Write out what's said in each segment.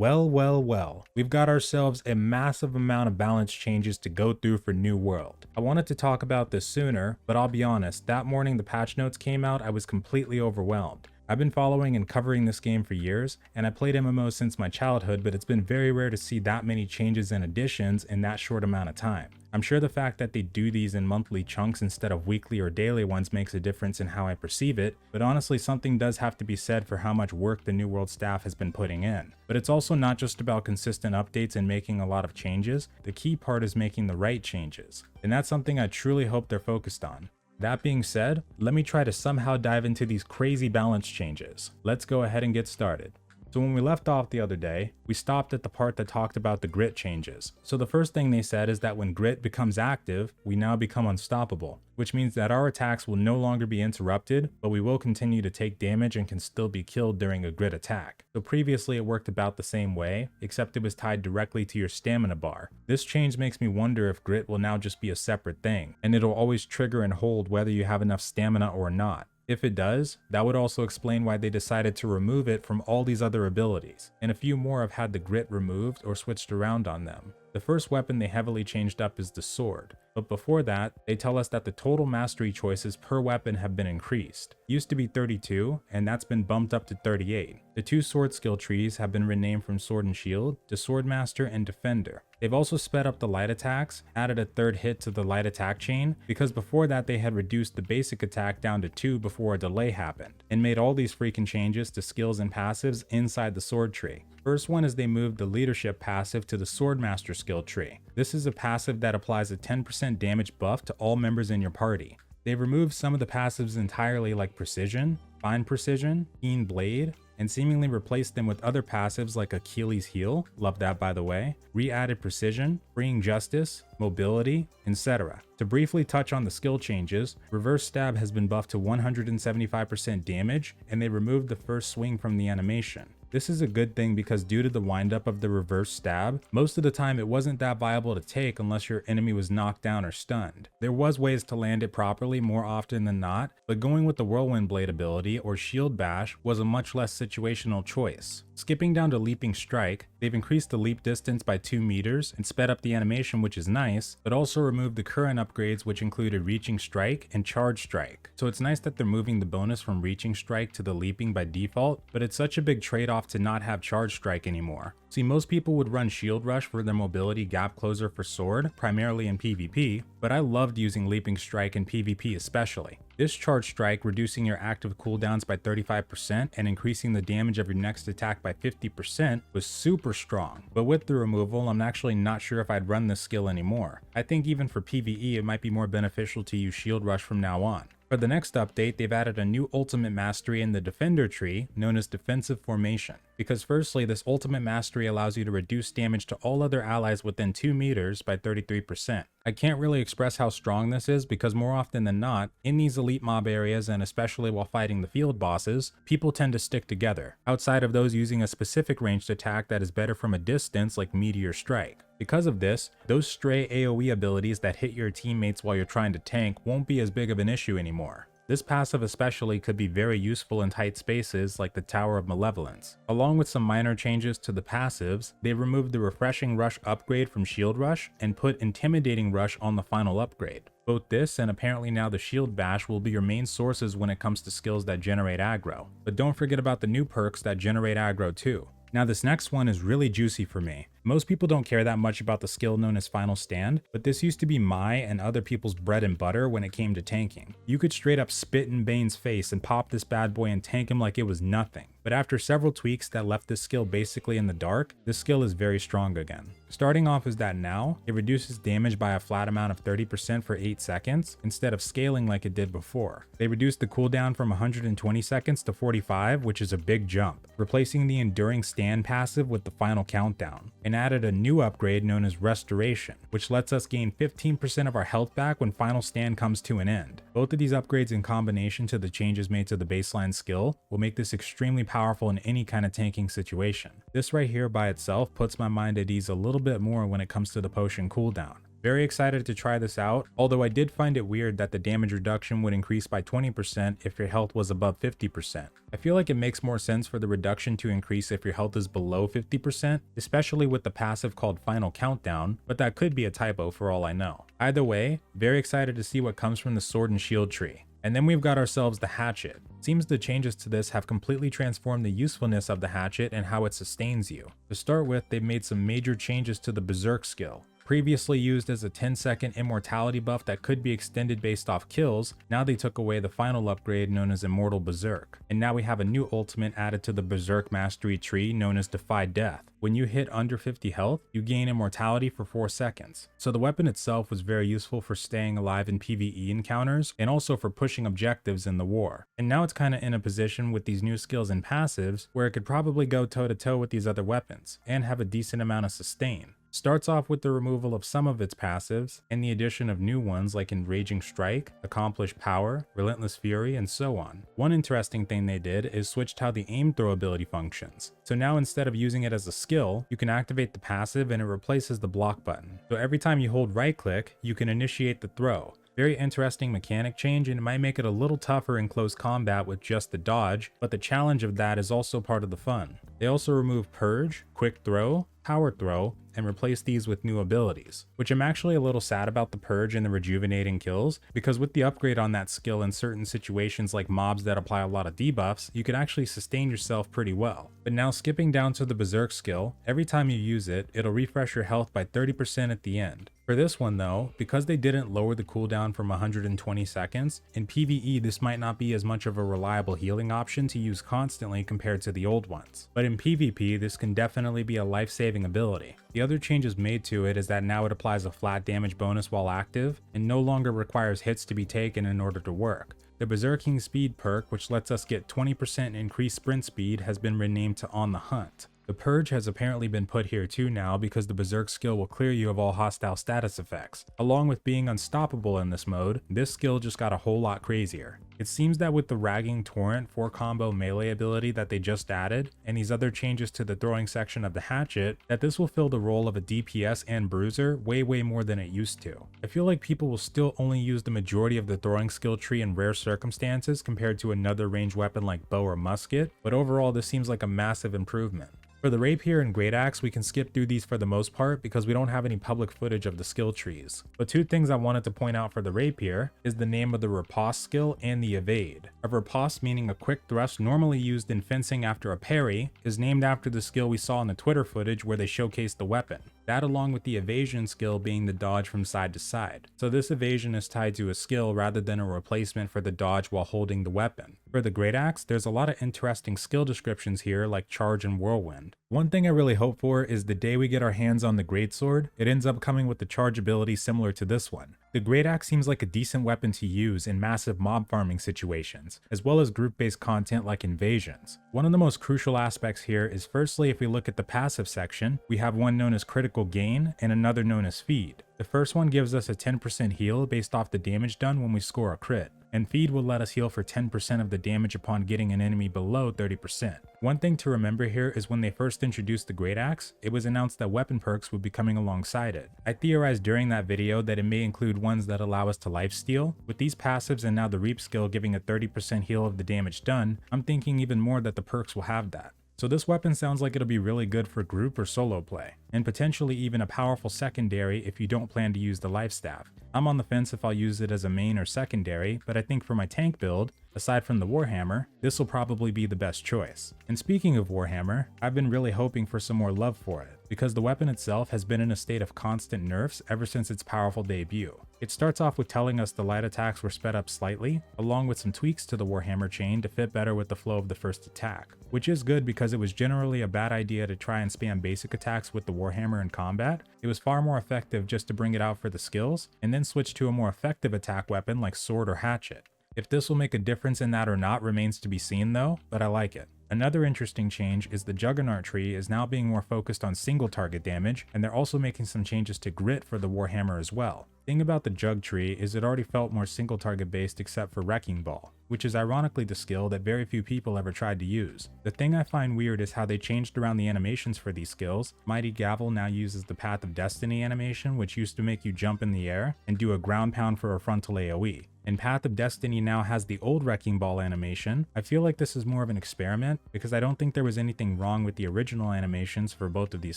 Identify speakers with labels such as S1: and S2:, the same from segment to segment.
S1: Well, we've got ourselves a massive amount of balance changes to go through for New World. I wanted to talk about this sooner, but I'll be honest, that morning the patch notes came out, I was completely overwhelmed. I've been following and covering this game for years, and I played MMOs since my childhood, but it's been very rare to see that many changes and additions in that short amount of time. I'm sure the fact that they do these in monthly chunks instead of weekly or daily ones makes a difference in how I perceive it, but honestly something does have to be said for how much work the New World staff has been putting in. But it's also not just about consistent updates and making a lot of changes, the key part is making the right changes. And that's something I truly hope they're focused on. That being said, let me try to somehow dive into these crazy balance changes. Let's go ahead and get started. So when we left off the other day, we stopped at the part that talked about the grit changes. So the first thing they said is that when grit becomes active, we now become unstoppable, which means that our attacks will no longer be interrupted, but we will continue to take damage and can still be killed during a grit attack. So previously it worked about the same way, except it was tied directly to your stamina bar. This change makes me wonder if grit will now just be a separate thing, and it'll always trigger and hold whether you have enough stamina or not. If it does, that would also explain why they decided to remove it from all these other abilities, and a few more have had the grit removed or switched around on them. The first weapon they heavily changed up is the sword, but before that, they tell us that the total mastery choices per weapon have been increased. It used to be 32, and that's been bumped up to 38. The two sword skill trees have been renamed from Sword and Shield to Swordmaster and Defender. They've also sped up the light attacks, added a third hit to the light attack chain, because before that they had reduced the basic attack down to 2 before a delay happened, and made all these freaking changes to skills and passives inside the sword tree. First one is they moved the leadership passive to the Swordmaster skill tree. This is a passive that applies a 10% damage buff to all members in your party. They've removed some of the passives entirely like Precision, Fine Precision, Keen Blade, and seemingly replaced them with other passives like Achilles Heel, love that by the way, re-added Precision, Freeing Justice, Mobility, etc. To briefly touch on the skill changes, Reverse Stab has been buffed to 175% damage, and they removed the first swing from the animation. This is a good thing because due to the windup of the reverse stab, most of the time it wasn't that viable to take unless your enemy was knocked down or stunned. There was ways to land it properly more often than not, but going with the Whirlwind Blade ability or Shield Bash was a much less situational choice. Skipping down to Leaping Strike, they've increased the leap distance by 2 meters and sped up the animation, which is nice, but also removed the current upgrades which included Reaching Strike and Charge Strike. So it's nice that they're moving the bonus from Reaching Strike to the Leaping by default, but it's such a big trade-off to not have Charge Strike anymore. See, most people would run Shield Rush for their mobility gap closer for sword, primarily in PvP, but I loved using Leaping Strike in PvP especially. This Charge Strike, reducing your active cooldowns by 35% and increasing the damage of your next attack by 50%, was super strong. But with the removal, I'm actually not sure if I'd run this skill anymore. I think even for PvE it might be more beneficial to use Shield Rush from now on. For the next update, they've added a new ultimate mastery in the Defender tree known as Defensive Formation. Because firstly, this ultimate mastery allows you to reduce damage to all other allies within 2 meters by 33%. I can't really express how strong this is because more often than not, in these elite mob areas and especially while fighting the field bosses, people tend to stick together, outside of those using a specific ranged attack that is better from a distance like Meteor Strike. Because of this, those stray AoE abilities that hit your teammates while you're trying to tank won't be as big of an issue anymore. This passive especially could be very useful in tight spaces like the Tower of Malevolence. Along with some minor changes to the passives, they removed the Refreshing Rush upgrade from Shield Rush and put Intimidating Rush on the final upgrade. Both this and apparently now the Shield Bash will be your main sources when it comes to skills that generate aggro. But don't forget about the new perks that generate aggro too. Now this next one is really juicy for me. Most people don't care that much about the skill known as Final Stand, but this used to be my and other people's bread and butter when it came to tanking. You could straight up spit in Bane's face and pop this bad boy and tank him like it was nothing. But after several tweaks that left this skill basically in the dark, this skill is very strong again. Starting off is that now, it reduces damage by a flat amount of 30% for 8 seconds, instead of scaling like it did before. They reduced the cooldown from 120 seconds to 45, which is a big jump, replacing the Enduring Stand passive with the Final Countdown, and added a new upgrade known as Restoration, which lets us gain 15% of our health back when Final Stand comes to an end. Both of these upgrades in combination to the changes made to the baseline skill will make this extremely powerful in any kind of tanking situation. This right here by itself puts my mind at ease a little bit more when it comes to the potion cooldown. Very excited to try this out, although I did find it weird that the damage reduction would increase by 20% if your health was above 50%. I feel like it makes more sense for the reduction to increase if your health is below 50%, especially with the passive called Final Countdown, but that could be a typo for all I know. Either way, very excited to see what comes from the Sword and Shield tree. And then we've got ourselves the hatchet. Seems the changes to this have completely transformed the usefulness of the hatchet and how it sustains you. To start with, they've made some major changes to the Berserk skill. Previously used as a 10-second immortality buff that could be extended based off kills, now they took away the final upgrade known as Immortal Berserk. And now we have a new ultimate added to the Berserk Mastery tree known as Defy Death. When you hit under 50 health, you gain immortality for 4 seconds. So the weapon itself was very useful for staying alive in PvE encounters and also for pushing objectives in the war. And now it's kind of in a position with these new skills and passives where it could probably go toe to toe with these other weapons and have a decent amount of sustain. Starts off with the removal of some of its passives and the addition of new ones like Enraging Strike, Accomplished Power, Relentless Fury, and so on. One interesting thing they did is switched how the aim throw ability functions. So now instead of using it as a skill, you can activate the passive and it replaces the block button. So every time you hold right click, you can initiate the throw. Very interesting mechanic change, and it might make it a little tougher in close combat with just the dodge, but the challenge of that is also part of the fun. They also remove Purge, Quick Throw, Power Throw, and replace these with new abilities, which I'm actually a little sad about the Purge and the rejuvenating kills, because with the upgrade on that skill in certain situations like mobs that apply a lot of debuffs, you can actually sustain yourself pretty well. But now skipping down to the Berserk skill, every time you use it, it'll refresh your health by 30% at the end. For this one though, because they didn't lower the cooldown from 120 seconds, in PvE this might not be as much of a reliable healing option to use constantly compared to the old ones. But in PvP this can definitely be a life-saving ability. The other changes made to it is that now it applies a flat damage bonus while active, and no longer requires hits to be taken in order to work. The Berserking Speed perk, which lets us get 20% increased sprint speed, has been renamed to On the Hunt. The Purge has apparently been put here too now because the Berserk skill will clear you of all hostile status effects. Along with being unstoppable in this mode, this skill just got a whole lot crazier. It seems that with the Ragging Torrent 4-combo melee ability that they just added, and these other changes to the throwing section of the hatchet, that this will fill the role of a DPS and bruiser way more than it used to. I feel like people will still only use the majority of the throwing skill tree in rare circumstances compared to another ranged weapon like bow or musket, but overall this seems like a massive improvement. For the Rapier and Great Axe, we can skip through these for the most part because we don't have any public footage of the skill trees. But two things I wanted to point out for the Rapier is the name of the Riposte skill and the Evade. A Riposte, meaning a quick thrust normally used in fencing after a parry, is named after the skill we saw in the Twitter footage where they showcased the weapon. That along with the evasion skill being the dodge from side to side. So this evasion is tied to a skill rather than a replacement for the dodge while holding the weapon. For the Great Axe, there's a lot of interesting skill descriptions here like Charge and Whirlwind. One thing I really hope for is the day we get our hands on the Greatsword, it ends up coming with the charge ability similar to this one. The Great Axe seems like a decent weapon to use in massive mob farming situations, as well as group-based content like invasions. One of the most crucial aspects here is firstly, if we look at the passive section, we have one known as Critical Gain and another known as Feed. The first one gives us a 10% heal based off the damage done when we score a crit, and Feed will let us heal for 10% of the damage upon getting an enemy below 30%. One thing to remember here is when they first introduced the Great Axe, it was announced that weapon perks would be coming alongside it. I theorized during that video that it may include ones that allow us to lifesteal. With these passives and now the Reap skill giving a 30% heal of the damage done, I'm thinking even more that the perks will have that. So this weapon sounds like it'll be really good for group or solo play, and potentially even a powerful secondary if you don't plan to use the life staff. I'm on the fence if I'll use it as a main or secondary, but I think for my tank build, aside from the Warhammer, this will probably be the best choice. And speaking of Warhammer, I've been really hoping for some more love for it, because the weapon itself has been in a state of constant nerfs ever since its powerful debut. It starts off with telling us the light attacks were sped up slightly, along with some tweaks to the Warhammer chain to fit better with the flow of the first attack, which is good because it was generally a bad idea to try and spam basic attacks with the Warhammer in combat. It was far more effective just to bring it out for the skills, and then switch to a more effective attack weapon like sword or hatchet. If this will make a difference in that or not remains to be seen though, but I like it. Another interesting change is the Juggernaut tree is now being more focused on single target damage, and they're also making some changes to grit for the Warhammer as well. The thing about the Jug tree is it already felt more single target based except for Wrecking Ball. which is ironically the skill that very few people ever tried to use. The thing I find weird is how they changed around the animations for these skills. Mighty Gavel now uses the Path of Destiny animation, which used to make you jump in the air and do a ground pound for a frontal AoE. And Path of Destiny now has the old Wrecking Ball animation. I feel like this is more of an experiment because I don't think there was anything wrong with the original animations for both of these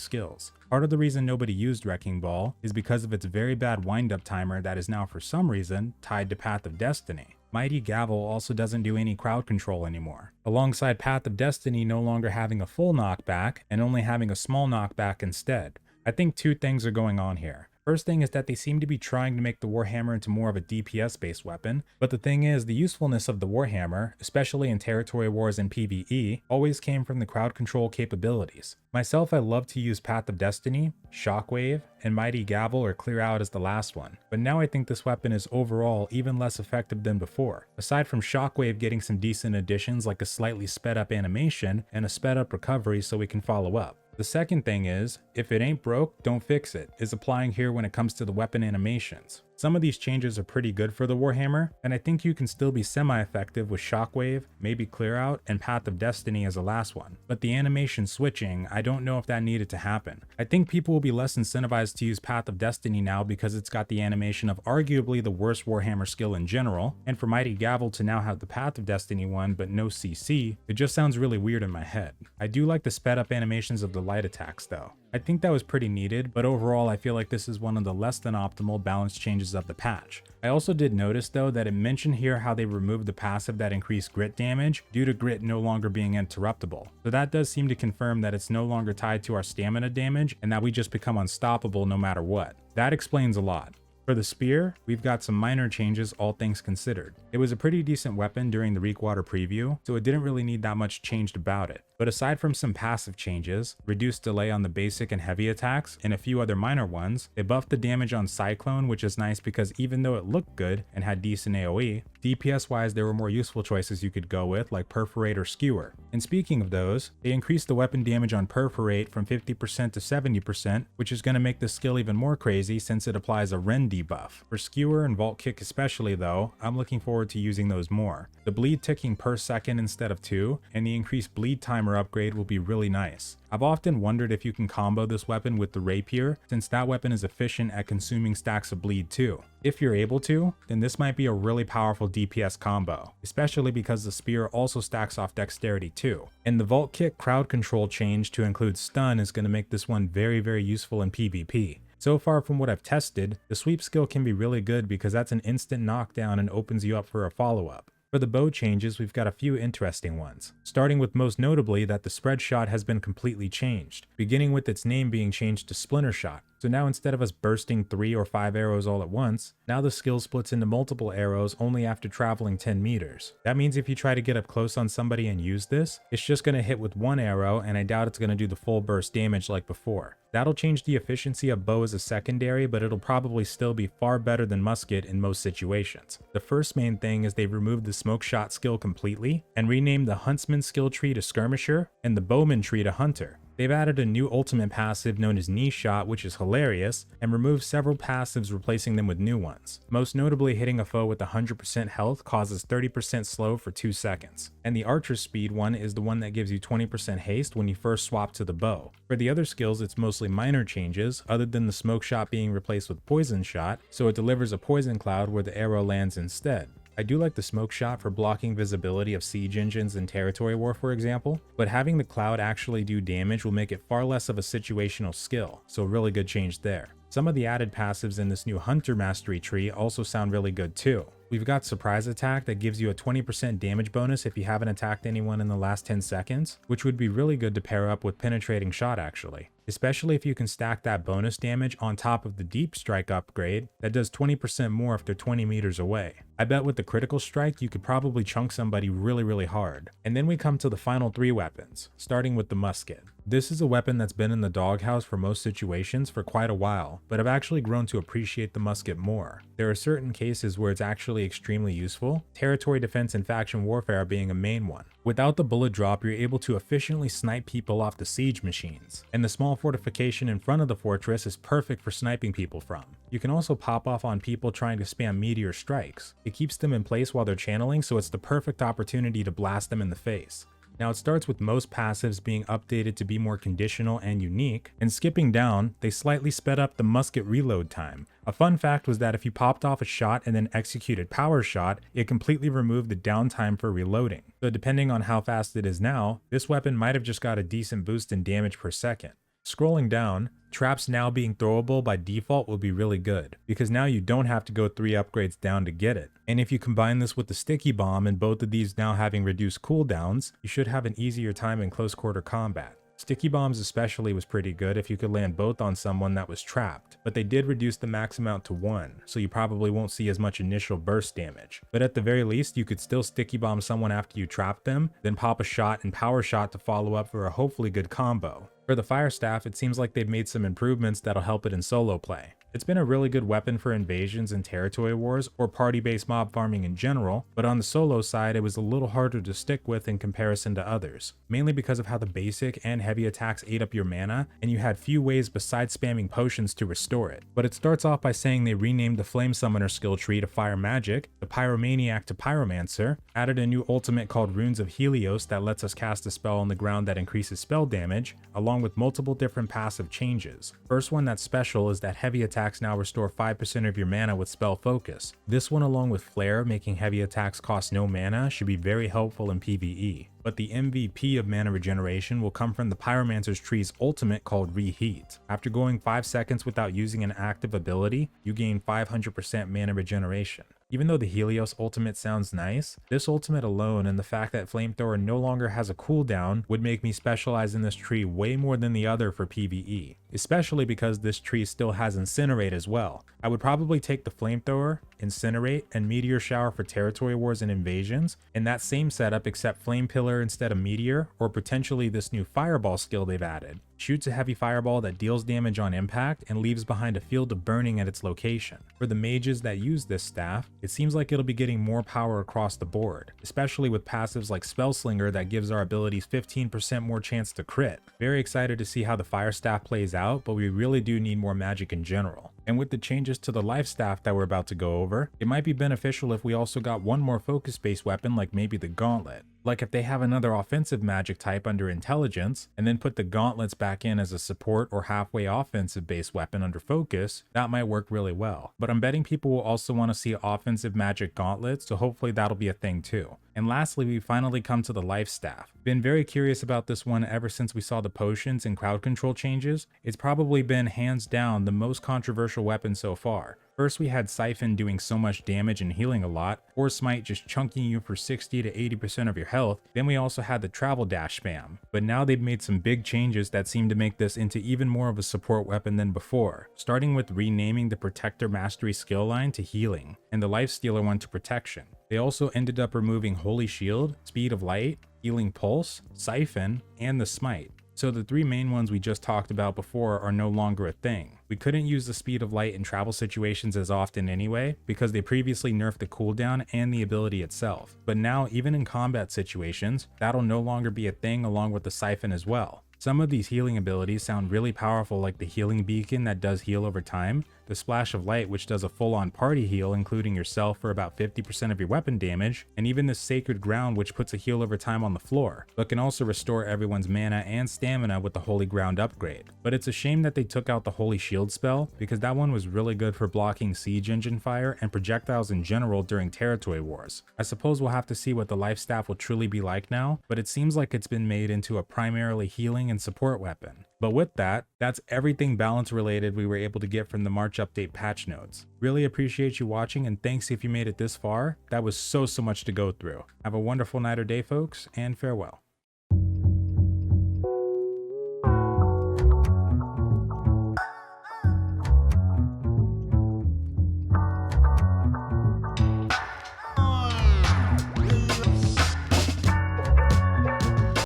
S1: skills. Part of the reason nobody used Wrecking Ball is because of its very bad wind-up timer that is now for some reason tied to Path of Destiny. Mighty Gavel also doesn't do any crowd control anymore, alongside Path of Destiny no longer having a full knockback and only having a small knockback instead. I think two things are going on here. First thing is that they seem to be trying to make the Warhammer into more of a DPS based weapon, but the thing is the usefulness of the Warhammer, especially in territory wars and PvE, always came from the crowd control capabilities. Myself, I love to use Path of Destiny, Shockwave, and Mighty Gavel or Clear Out as the last one, but now I think this weapon is overall even less effective than before. Aside from Shockwave getting some decent additions like a slightly sped up animation and a sped up recovery so we can follow up. The second thing is, if it ain't broke, don't fix it, is applying here when it comes to the weapon animations. Some of these changes are pretty good for the Warhammer, and I think you can still be semi-effective with Shockwave, maybe Clear Out, and Path of Destiny as the last one. But the animation switching, I don't know if that needed to happen. I think people will be less incentivized to use Path of Destiny now because it's got the animation of arguably the worst Warhammer skill in general, and for Mighty Gavel to now have the Path of Destiny one but no CC, it just sounds really weird in my head. I do like the sped up animations of the light attacks though. I think that was pretty needed, but overall I feel like this is one of the less than optimal balance changes of the patch. I also did notice though that it mentioned here how they removed the passive that increased grit damage due to grit no longer being interruptible. So that does seem to confirm that it's no longer tied to our stamina damage and that we just become unstoppable no matter what. That explains a lot. For the spear, we've got some minor changes all things considered. It was a pretty decent weapon during the Reekwater preview, so it didn't really need that much changed about it. But aside from some passive changes, reduced delay on the basic and heavy attacks, and a few other minor ones, they buffed the damage on Cyclone, which is nice because even though it looked good and had decent AoE, DPS wise there were more useful choices you could go with like Perforate or Skewer. And speaking of those, they increased the weapon damage on Perforate from 50% to 70%, which is going to make this skill even more crazy since it applies a Rend debuff. For Skewer and Vault Kick especially though, I'm looking forward to using those more. The bleed ticking per second instead of 2, and the increased bleed timer upgrade will be really nice. I've often wondered if you can combo this weapon with the Rapier, since that weapon is efficient at consuming stacks of bleed too. If you're able to, then this might be a really powerful DPS combo, especially because the spear also stacks off dexterity too. And the Vault Kick crowd control change to include stun is going to make this one very useful in PvP. So far from what I've tested, the sweep skill can be really good because that's an instant knockdown and opens you up for a follow-up. For the bow changes, we've got a few interesting ones, starting with most notably that the spread shot has been completely changed, beginning with its name being changed to Splinter Shot. So now instead of us bursting 3 or 5 arrows all at once, now the skill splits into multiple arrows only after traveling 10 meters. That means if you try to get up close on somebody and use this, it's just going to hit with one arrow and I doubt it's going to do the full burst damage like before. That'll change the efficiency of bow as a secondary, but it'll probably still be far better than musket in most situations. The first main thing is they've removed the smoke shot skill completely and renamed the Huntsman skill tree to Skirmisher and the Bowman tree to Hunter. They've added a new ultimate passive known as Knee Shot, which is hilarious, and removed several passives replacing them with new ones. Most notably, hitting a foe with 100% health causes 30% slow for 2 seconds. And the Archer Speed one is the one that gives you 20% haste when you first swap to the bow. For the other skills, it's mostly minor changes, other than the Smoke Shot being replaced with Poison Shot, so it delivers a poison cloud where the arrow lands instead. I do like the Smoke Shot for blocking visibility of siege engines in territory war, for example, but having the cloud actually do damage will make it far less of a situational skill, so a really good change there. Some of the added passives in this new Hunter Mastery tree also sound really good too. We've got Surprise Attack that gives you a 20% damage bonus if you haven't attacked anyone in the last 10 seconds, which would be really good to pair up with Penetrating Shot actually. Especially if you can stack that bonus damage on top of the Deep Strike upgrade that does 20% more if they're 20 meters away. I bet with the Critical Strike you could probably chunk somebody really hard. And then we come to the final 3 weapons, starting with the musket. This is a weapon that's been in the doghouse for most situations for quite a while, but I've actually grown to appreciate the musket more. There are certain cases where it's actually extremely useful, territory defense and faction warfare being a main one. Without the bullet drop, you're able to efficiently snipe people off the siege machines, and the small small fortification in front of the fortress is perfect for sniping people from. You can also pop off on people trying to spam meteor strikes. It keeps them in place while they're channeling, so it's the perfect opportunity to blast them in the face. Now it starts with most passives being updated to be more conditional and unique, and skipping down, they slightly sped up the musket reload time. A fun fact was that if you popped off a shot and then executed power shot, it completely removed the downtime for reloading. So depending on how fast it is now, this weapon might have just got a decent boost in damage per second. Scrolling down, traps now being throwable by default will be really good, because now you don't have to go 3 upgrades down to get it. And if you combine this with the sticky bomb and both of these now having reduced cooldowns, you should have an easier time in close quarter combat. Sticky bombs especially was pretty good if you could land both on someone that was trapped, but they did reduce the max amount to 1, so you probably won't see as much initial burst damage. But at the very least, you could still sticky bomb someone after you trap them, then pop a shot and power shot to follow up for a hopefully good combo. For the fire staff, it seems like they've made some improvements that'll help it in solo play. It's been a really good weapon for invasions and territory wars or party-based mob farming in general, but on the solo side it was a little harder to stick with in comparison to others, mainly because of how the basic and heavy attacks ate up your mana, and you had few ways besides spamming potions to restore it. But it starts off by saying they renamed the Flame Summoner skill tree to Fire Magic, the Pyromaniac to Pyromancer, added a new ultimate called Runes of Helios that lets us cast a spell on the ground that increases spell damage, along with multiple different passive changes. First one that's special is that heavy attacks now restore 5% of your mana with spell focus. This one, along with Flare making heavy attacks cost no mana, should be very helpful in PvE. But the MVP of mana regeneration will come from the Pyromancer's tree's ultimate called Reheat. After going 5 seconds without using an active ability, you gain 500% mana regeneration. Even though the Helios ultimate sounds nice, this ultimate alone and the fact that Flamethrower no longer has a cooldown would make me specialize in this tree way more than the other for PvE, especially because this tree still has Incinerate as well. I would probably take the Flamethrower, Incinerate, and Meteor Shower for territory wars and invasions, in that same setup except Flame Pillar instead of Meteor, or potentially this new Fireball skill they've added. Shoots a heavy fireball that deals damage on impact and leaves behind a field of burning at its location. For the mages that use this staff, it seems like it'll be getting more power across the board, especially with passives like Spellslinger that gives our abilities 15% more chance to crit. Very excited to see how the fire staff plays out, but we really do need more magic in general. And with the changes to the life staff that we're about to go over, it might be beneficial if we also got one more focus-based weapon like maybe the Gauntlet. Like if they have another offensive magic type under intelligence, and then put the gauntlets back in as a support or halfway offensive based weapon under focus, that might work really well. But I'm betting people will also want to see offensive magic gauntlets, so hopefully that'll be a thing too. And lastly, we finally come to the life staff. Been very curious about this one ever since we saw the potions and crowd control changes. It's probably been hands down the most controversial weapon so far. First we had Siphon doing so much damage and healing a lot, or Smite just chunking you for 60 to 80% of your health. Then we also had the travel dash spam. But now they've made some big changes that seem to make this into even more of a support weapon than before, starting with renaming the Protector Mastery skill line to Healing, and the Lifestealer one to Protection. They also ended up removing Holy Shield, Speed of Light, Healing Pulse, Siphon, and the Smite. So the 3 main ones we just talked about before are no longer a thing. We couldn't use the Speed of Light in travel situations as often anyway, because they previously nerfed the cooldown and the ability itself. But now, even in combat situations, that'll no longer be a thing along with the Siphon as well. Some of these healing abilities sound really powerful, like the Healing Beacon that does heal over time, the Splash of Light which does a full-on party heal including yourself for about 50% of your weapon damage, and even the Sacred Ground which puts a heal over time on the floor, but can also restore everyone's mana and stamina with the Holy Ground upgrade. But it's a shame that they took out the Holy Shield spell, because that one was really good for blocking siege engine fire and projectiles in general during territory wars. I suppose we'll have to see what the life staff will truly be like now, but it seems like it's been made into a primarily healing and support weapon. But with that, that's everything balance related we were able to get from the March update patch notes. Really appreciate you watching, and thanks if you made it this far. That was so much to go through. Have a wonderful night or day folks, and farewell.